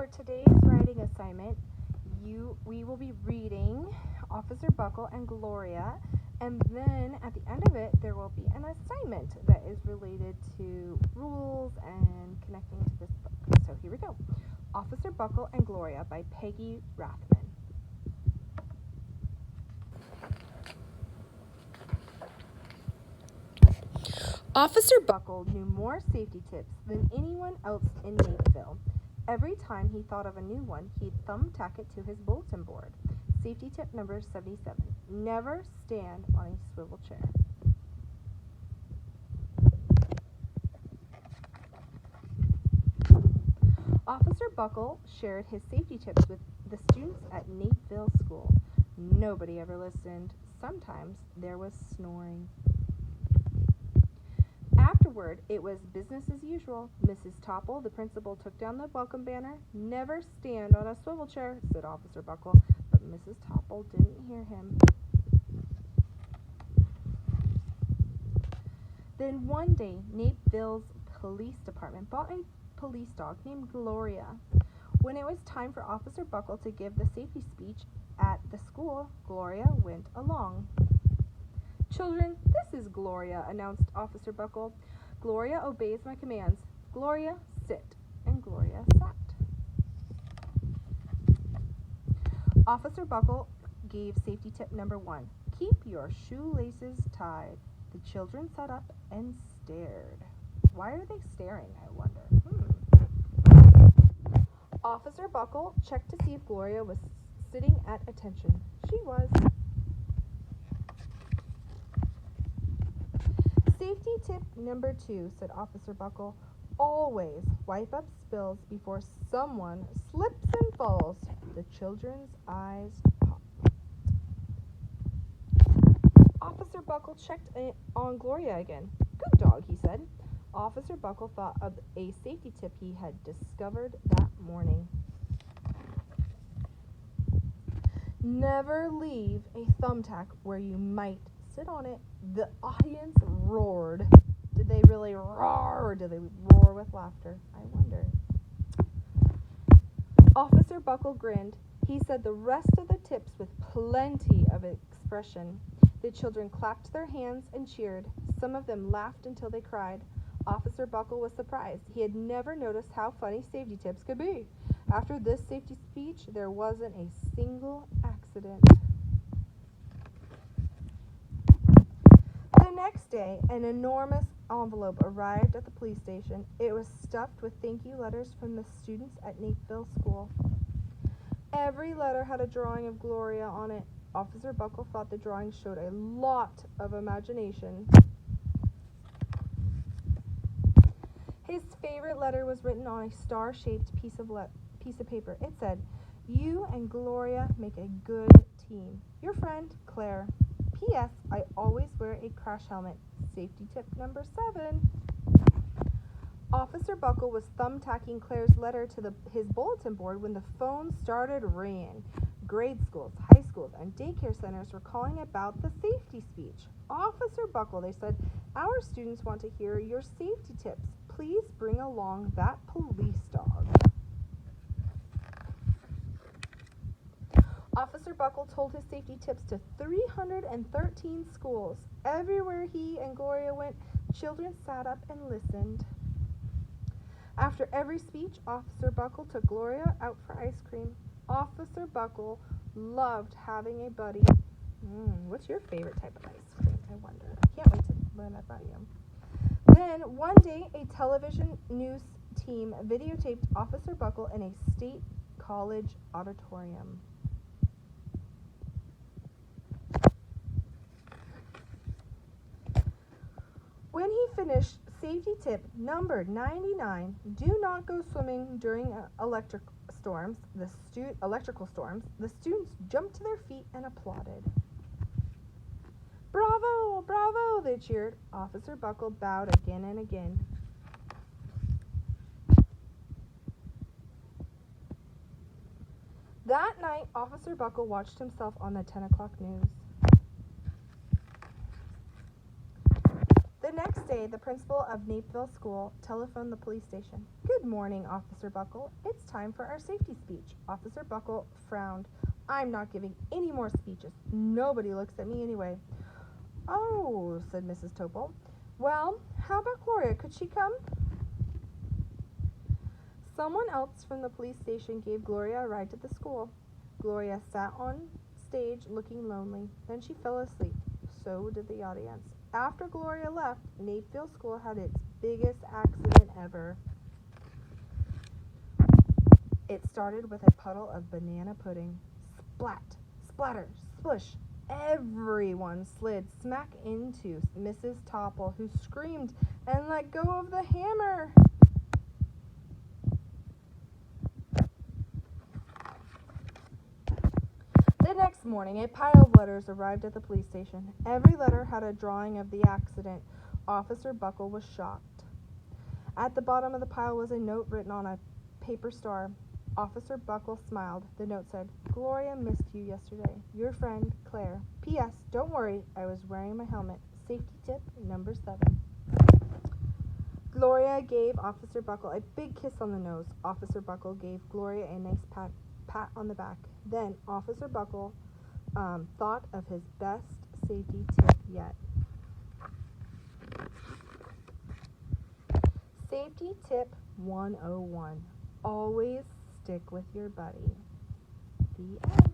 For today's writing assignment, we will be reading Officer Buckle and Gloria, and then at the end of it, there will be an assignment that is related to rules and connecting to this book. So here we go. Officer Buckle and Gloria by Peggy Rathmann. Officer Buckle knew more safety tips than anyone else in Napeville. Every time he thought of a new one, he'd thumbtack it to his bulletin board. Safety tip number 77. Never stand on a swivel chair. Officer Buckle shared his safety tips with the students at Napeville School. Nobody ever listened. Sometimes there was snoring. Afterward, it was business as usual. Mrs. Topple, the principal, took down the welcome banner. Never stand on a swivel chair, said Officer Buckle, but Mrs. Topple didn't hear him. Then one day, Napeville's police department bought a police dog named Gloria. When it was time for Officer Buckle to give the safety speech at the school, Gloria went along. Children, this is Gloria, announced Officer Buckle. Gloria obeys my commands. Gloria, sit. And Gloria sat. Officer Buckle gave safety tip number 1. Keep your shoelaces tied. The children sat up and stared. Why are they staring, I wonder? Officer Buckle checked to see if Gloria was sitting at attention. She was. Safety tip number 2, said Officer Buckle. Always wipe up spills before someone slips and falls. The children's eyes popped. Officer Buckle checked on Gloria again. Good dog, he said. Officer Buckle thought of a safety tip he had discovered that morning. Never leave a thumbtack where you might sit on it. The audience roared. Did they really roar, or did they roar with laughter? I wonder. Officer Buckle grinned. He said the rest of the tips with plenty of expression. The children clapped their hands and cheered. Some of them laughed until they cried. Officer Buckle was surprised. He had never noticed how funny safety tips could be. After this safety speech, there wasn't a single accident. The next day, an enormous envelope arrived at the police station. It was stuffed with thank you letters from the students at Napeville School. Every letter had a drawing of Gloria on it. Officer Buckle thought the drawing showed a lot of imagination. His favorite letter was written on a star-shaped piece of paper. It said, "You and Gloria make a good team. Your friend, Claire. P.S. I always wear a crash helmet. Safety tip number 7. Officer Buckle was thumbtacking Claire's letter to his bulletin board when the phone started ringing. Grade schools, high schools, and daycare centers were calling about the safety speech. Officer Buckle, they said, our students want to hear your safety tips. Please bring along that police dog. Officer Buckle told his safety tips to 313 schools. Everywhere he and Gloria went, children sat up and listened. After every speech, Officer Buckle took Gloria out for ice cream. Officer Buckle loved having a buddy. What's your favorite type of ice cream? I wonder. I can't wait to learn about you. Then, one day, a television news team videotaped Officer Buckle in a state college auditorium. When he finished safety tip number 99, do not go swimming during electrical storms. The students jumped to their feet and applauded. Bravo, bravo, they cheered. Officer Buckle bowed again and again. That night, Officer Buckle watched himself on the 10 o'clock news. The next day, the principal of Napeville School telephoned the police station. Good morning, Officer Buckle. It's time for our safety speech. Officer Buckle frowned. I'm not giving any more speeches. Nobody looks at me anyway. Oh, said Mrs. Topol. Well, how about Gloria? Could she come? Someone else from the police station gave Gloria a ride to the school. Gloria sat on stage looking lonely. Then she fell asleep. So did the audience. After Gloria left, Napefield School had its biggest accident ever. It started with a puddle of banana pudding. Splat, splatter, splish. Everyone slid smack into Mrs. Topple, who screamed and let go of the hammer. The next morning, a pile of letters arrived at the police station. Every letter had a drawing of the accident. Officer Buckle was shocked. At the bottom of the pile was a note written on a paper star. Officer Buckle smiled. The note said, Gloria missed you yesterday. Your friend, Claire. P.S. Don't worry, I was wearing my helmet. Safety tip number 7. Gloria gave Officer Buckle a big kiss on the nose. Officer Buckle gave Gloria a nice pat on the back. Then Officer Buckle thought of his best safety tip yet. Safety tip 101. Always stick with your buddy. The end.